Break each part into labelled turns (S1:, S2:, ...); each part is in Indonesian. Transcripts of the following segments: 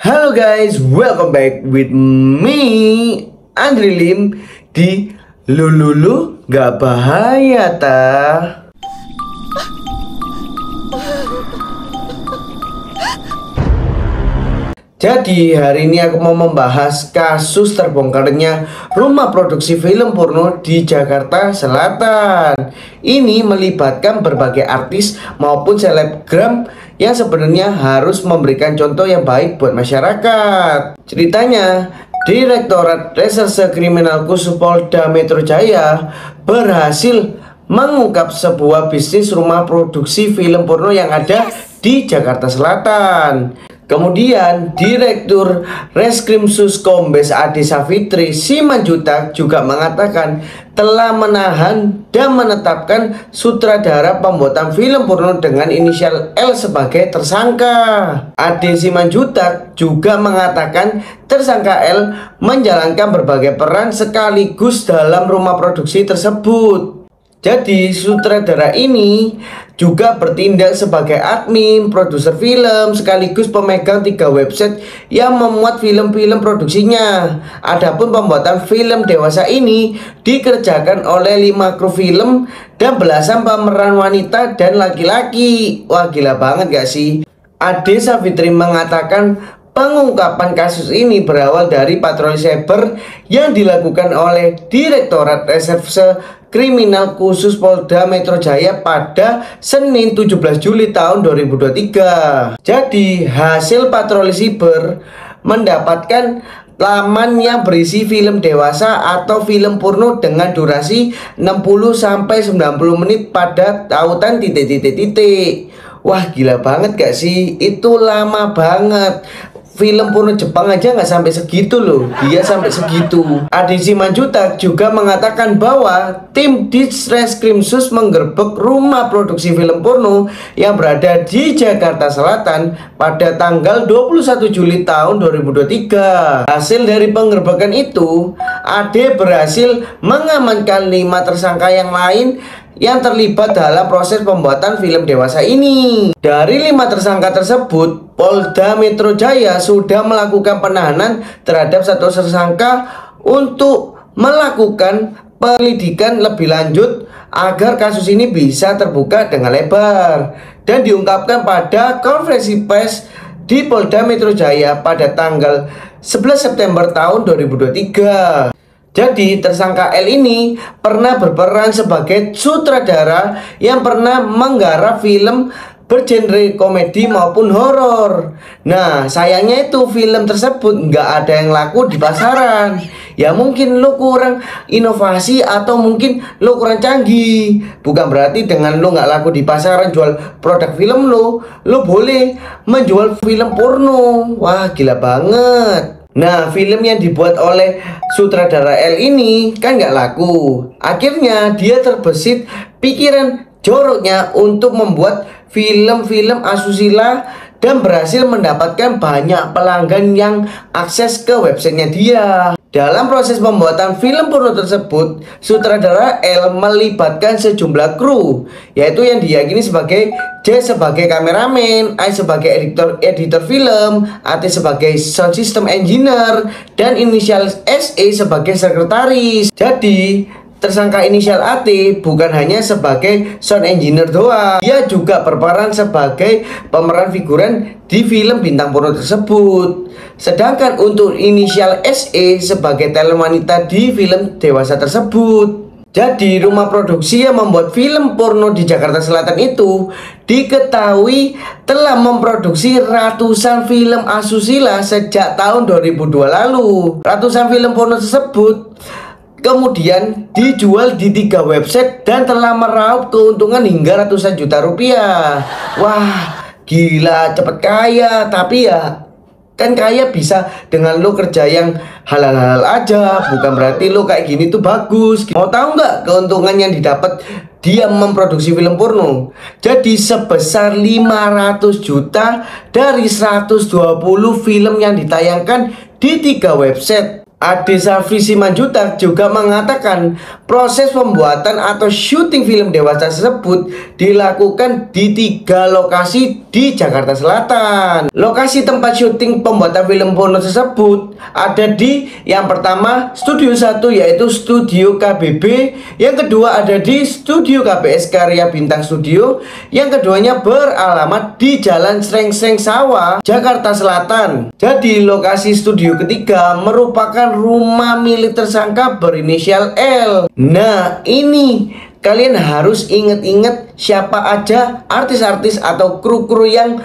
S1: Halo guys, welcome back with me Andri Lim di Lululu Gak Bahaya Ta. Jadi hari ini aku mau membahas kasus terbongkarnya rumah produksi film porno di Jakarta Selatan. Ini melibatkan berbagai artis maupun selebgram yang sebenarnya harus memberikan contoh yang baik buat masyarakat. Ceritanya, Direktorat Reserse Kriminal Khusus Polda Metro Jaya berhasil mengungkap sebuah bisnis rumah produksi film porno yang ada di Jakarta Selatan. Kemudian Direktur Reskrimsus Kombes Ade Savitri Simanjuntak juga mengatakan telah menahan dan menetapkan sutradara pembuatan film porno dengan inisial L sebagai tersangka. Ade Simanjuntak juga mengatakan tersangka L menjalankan berbagai peran sekaligus dalam rumah produksi tersebut. Jadi sutradara ini juga bertindak sebagai admin, produser film, sekaligus pemegang 3 website yang memuat film-film produksinya. Adapun pembuatan film dewasa ini dikerjakan oleh 5 kru film dan belasan pemeran wanita dan laki-laki. Wah, gila banget gak sih? Ade Savitri mengatakan pengungkapan kasus ini berawal dari patroli cyber yang dilakukan oleh Direktorat Reserse Kriminal Khusus Polda Metro Jaya pada Senin 17 Juli tahun 2023. Jadi hasil patroli siber mendapatkan laman yang berisi film dewasa atau film porno dengan durasi 60-90 menit pada tautan titik. Wah, gila banget gak sih? Itu lama banget. Film porno Jepang aja nggak sampai segitu loh. Dia sampai segitu. Ade Simanjuntak juga mengatakan bahwa tim Ditreskrimsus menggerebek rumah produksi film porno yang berada di Jakarta Selatan pada tanggal 21 Juli tahun 2023. Hasil dari penggerebekan itu, Ade berhasil mengamankan 5 tersangka yang lain yang terlibat dalam proses pembuatan film dewasa ini. Dari 5 tersangka tersebut, Polda Metro Jaya sudah melakukan penahanan terhadap 1 tersangka untuk melakukan penyelidikan lebih lanjut agar kasus ini bisa terbuka dengan lebar dan diungkapkan pada konferensi pers di Polda Metro Jaya pada tanggal 11 September tahun 2023. Jadi tersangka L ini pernah berperan sebagai sutradara yang pernah menggarap film bergenre komedi maupun horor. Nah, sayangnya itu film tersebut nggak ada yang laku di pasaran. Ya mungkin lo kurang inovasi atau mungkin lo kurang canggih. Bukan berarti dengan lo nggak laku di pasaran jual produk film lo boleh menjual film porno. Wah, gila banget. Nah, film yang dibuat oleh sutradara L ini kan nggak laku. Akhirnya dia terbesit pikiran joroknya untuk membuat film-film asusila dan berhasil mendapatkan banyak pelanggan yang akses ke websitenya dia. Dalam proses pembuatan film porno tersebut, sutradara L melibatkan sejumlah kru, yaitu yang diyakini sebagai J sebagai kameramen, I sebagai editor film, AT sebagai sound system engineer, dan inisial SE sebagai sekretaris. Jadi tersangka inisial AT bukan hanya sebagai sound engineer doang, dia juga berperan sebagai pemeran figuran di film bintang porno tersebut. Sedangkan untuk inisial SE sebagai talent wanita di film dewasa tersebut. Jadi rumah produksi yang membuat film porno di Jakarta Selatan itu diketahui telah memproduksi ratusan film asusila sejak tahun 2002 lalu. Ratusan film porno tersebut kemudian dijual di 3 website dan telah meraup keuntungan hingga ratusan juta rupiah. Wah, gila, cepet kaya. Tapi ya kan kaya bisa dengan lo kerja yang halal-halal aja. Bukan berarti lo kayak gini tuh bagus. Mau tahu nggak keuntungan yang didapat dia memproduksi film porno? Jadi sebesar 500 juta dari 120 film yang ditayangkan di 3 website. Ade Safri Simanjuntak juga mengatakan proses pembuatan atau syuting film dewasa tersebut dilakukan di 3 lokasi di Jakarta Selatan. Lokasi tempat syuting pembuatan film porno tersebut ada di yang pertama Studio 1 yaitu Studio KBB, yang kedua ada di Studio KBS Karya Bintang Studio, yang keduanya beralamat di Jalan Srengseng Sawah, Jakarta Selatan. Jadi lokasi studio ketiga merupakan rumah milik tersangka berinisial L. Nah, ini kalian harus inget-inget siapa aja artis-artis atau kru-kru yang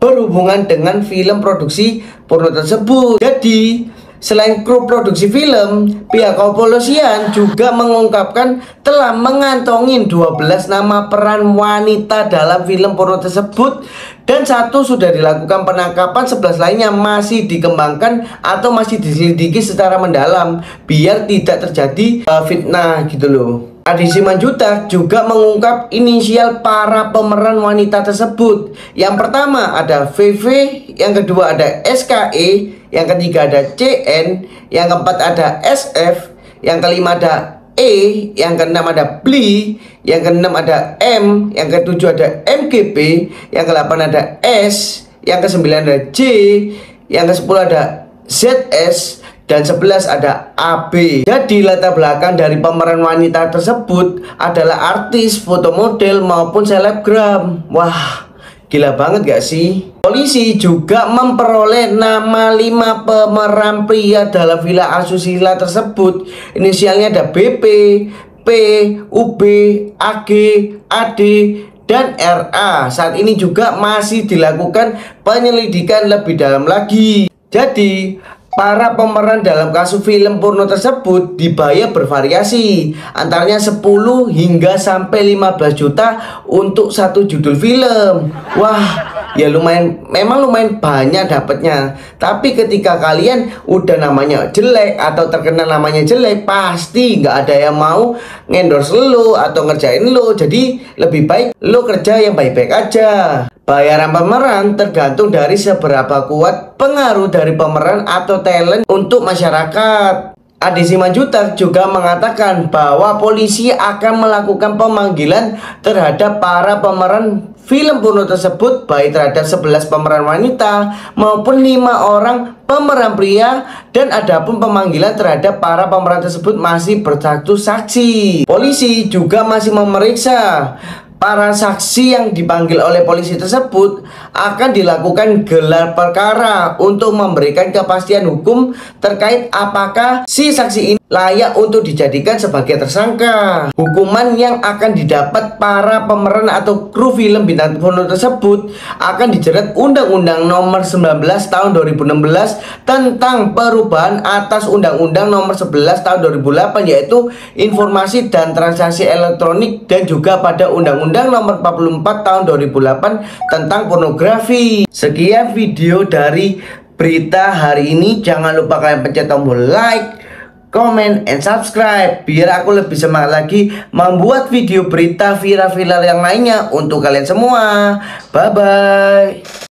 S1: berhubungan dengan film produksi porno tersebut. Jadi selain kru produksi film, pihak kepolisian juga mengungkapkan telah mengantongi 12 nama peran wanita dalam film porno tersebut, dan 1 sudah dilakukan penangkapan, 11 lainnya masih dikembangkan atau masih diselidiki secara mendalam biar tidak terjadi fitnah gitu loh. Ade Simanjuntak juga mengungkap inisial para pemeran wanita tersebut. Yang pertama ada VV, yang kedua ada SKE, yang ketiga ada CN, yang keempat ada SF, yang kelima ada E, yang keenam ada BLI, yang keenam ada M, yang ketujuh ada MGP, yang ke-8 ada S, yang ke-9 ada J, yang ke-10 ada ZS, dan 11 ada AB. Jadi latar belakang dari pemeran wanita tersebut adalah artis, foto model maupun selebgram. Wah, gila banget gak sih? Polisi juga memperoleh nama 5 pemeran pria dalam villa asusila tersebut. Inisialnya ada BP, P, UB, AG, AD, dan RA. Saat ini juga masih dilakukan penyelidikan lebih dalam lagi. Jadi para pemeran dalam kasus film porno tersebut dibayar bervariasi, antaranya 10 hingga sampai 15 juta untuk 1 judul film. Wah, ya memang lumayan banyak dapatnya. Tapi ketika kalian udah namanya jelek atau terkenal namanya jelek, pasti nggak ada yang mau ngendorse lo atau ngerjain lo. Jadi lebih baik lo kerja yang baik-baik aja. Bayaran pemeran tergantung dari seberapa kuat pengaruh dari pemeran atau talent untuk masyarakat. Ade Simanjuntak juga mengatakan bahwa polisi akan melakukan pemanggilan terhadap para pemeran film porno tersebut, baik terhadap 11 pemeran wanita maupun 5 orang pemeran pria, dan adapun pemanggilan terhadap para pemeran tersebut masih berstatus saksi. Polisi juga masih memeriksa para saksi yang dipanggil oleh polisi tersebut. Akan dilakukan gelar perkara untuk memberikan kepastian hukum terkait apakah si saksi ini layak untuk dijadikan sebagai tersangka. Hukuman yang akan didapat para pemeran atau kru film bintang porno tersebut akan dijerat Undang-Undang Nomor 19 Tahun 2016 tentang perubahan atas Undang-Undang Nomor 11 Tahun 2008, yaitu Informasi dan Transaksi Elektronik, dan juga pada Undang-Undang Nomor 44 Tahun 2008 tentang pornografi. Sekian video dari berita hari ini. Jangan lupa kalian pencet tombol like, comment, and subscribe biar aku lebih semangat lagi membuat video berita viral-viral yang lainnya untuk kalian semua. Bye bye.